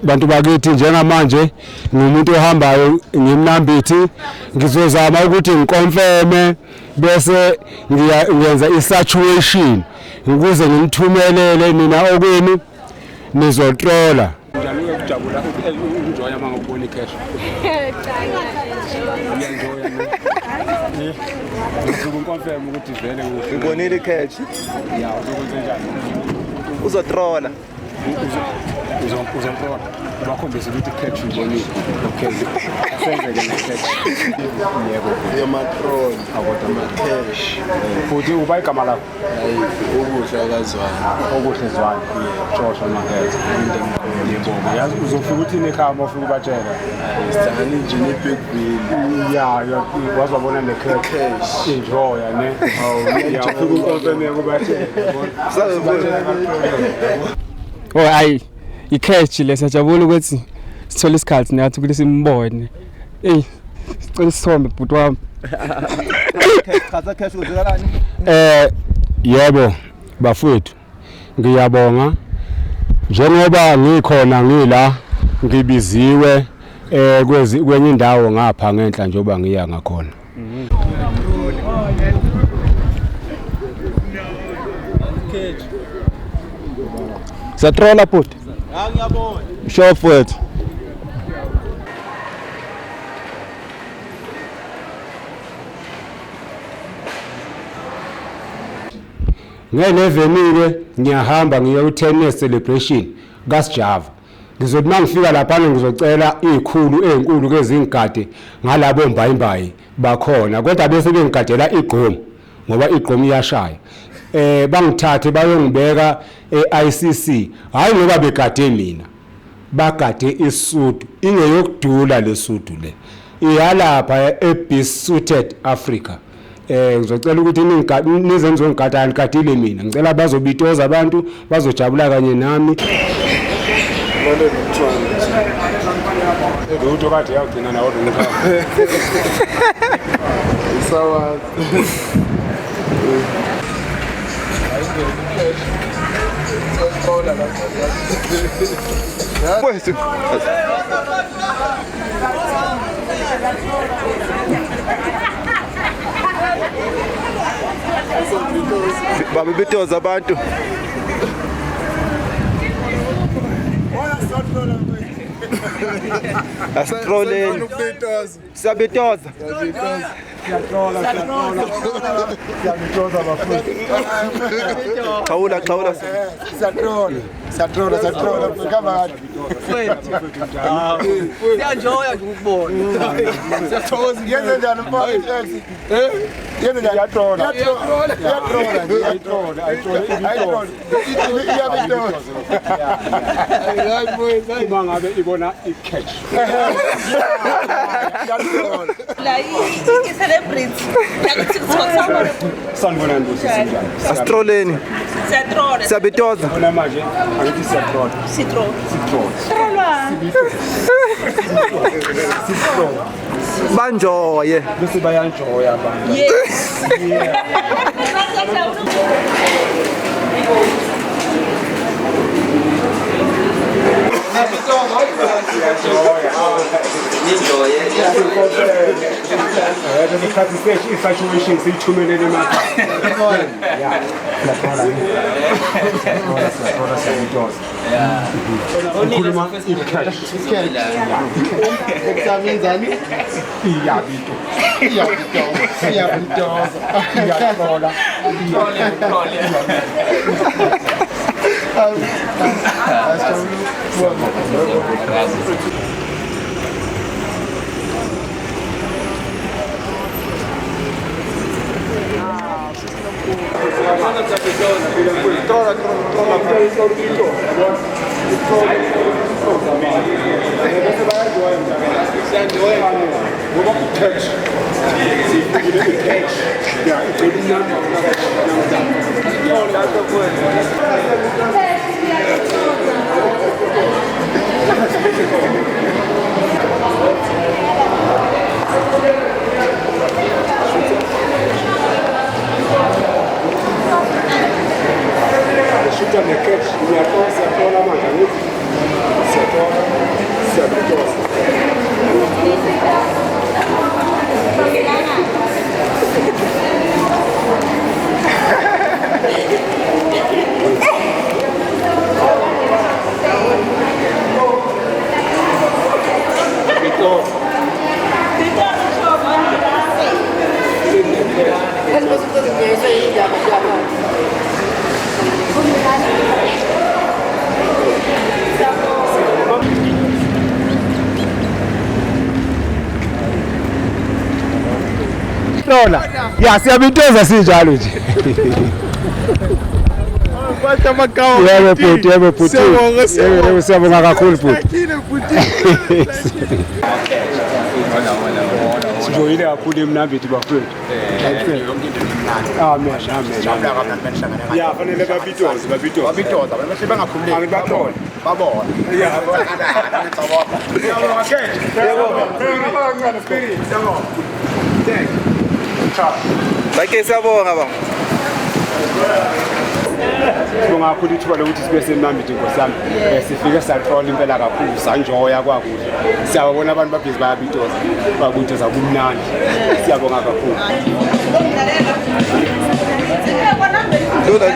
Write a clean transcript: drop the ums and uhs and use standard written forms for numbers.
Bantu bakithi njengamanje ngumuntu ohambayo ngimnambithi ngizozama ukuthi ngikonfirme bese ngiyenza isaturation ukuze ngimthumelele nina okwenu nizotrola njalo ukujabula enjoy mangobona icash ukonfirm ukuthi vele ubonile icash ya uzokwenza njani uzotrola uzontrola bakhombisa ukuthi catch ubonile okay senzeke ne-catch yebo yamatroll akodwa ama-cash futhi uba igama lakho ukuhle zwani Joshua Makethe yebo yazi uzofika uthi nekhama ufika ubatshela isithani injini ebig bill ya wazobona ne-cash enjoy ne ya ufika ukonfirme kubatshela ayi i-catch lesiyajabula ukuthi sithole isikhathi nathi ukuthi simbone. Sicela isithombe bhuti wami. Chaza cash uzokalani? Yebo bafowethu ngiyabonga njengoba ngikhona ngila ngibiziwe kwenye indawo ngapha ngenhla njengoba ngiya ngakhona. Satrola bhuti. Ngiyabona. Sure mfowethu. Ngenevenile ngiyahamba ngiye ku-10 celebration kaSjava. Ngizothi mangifika lapha ngizocela izikhulu ezinkulu kezingigade ngalabo mbayimbayi bakhona kodwa bese bengigadela igqomu ngoba igqomu iyashaya. Bangithathe bayongibeka eICC hayi ngoba begade mina bagade isudu ingeyokudula lesudu le iyalapha eBisuited Africa. Ngizocela ukuthi nizenze ngikadani kadile mina ngicela bazobitoza abantu bazojabula kanye nami lutho kade yagcina nawo ngikho Sawa. Baba bitoza abantu. Astroleni. Sabitoza. Khawula. Satrola. Kama siyanjoya nje ukubona. siyathoza yenze njani mfowethu? Yenze njani? Yatrola. uma ngabe ibona i-catch La i-celebrity yaku-TikTok sanibona ndosinjani Astroleni. siyatrola Sabitoza. bona manje angithi siyatrola Banjoye. bese bayanjoya abantu yes infatuation siyithumelele emakhaya ukhuluma i-catch Kusamenza iyatrola Shoot on the catch, we are all set all among them. Lola. Ya siyabitoza sinjalo nje. Yebo bhuti, yebo bhuti. Yebo siyabonga kakhulu bhuti. Sijoyile kakhulu emnambithi bafowethu. Amen, amen. Ya fanele babitoze, babitoze. Babitoza, bese bengakhululeki. Angibaqona. Babona. Yebo. Ngiyabonga ke. Yebo. Ngiyabonga spirit. Yebo. Thank you. Bakhe siyabonga baba. Sibonga kakhulu ithuba lokuthi sibe semnambithi ngosami. Sifike sathola impela kakhulu sanjoya kwakuhle. Siyabona abantu babhizi bayabitoza. Babitoza kumnandi. Siyabonga kakhulu. Doda.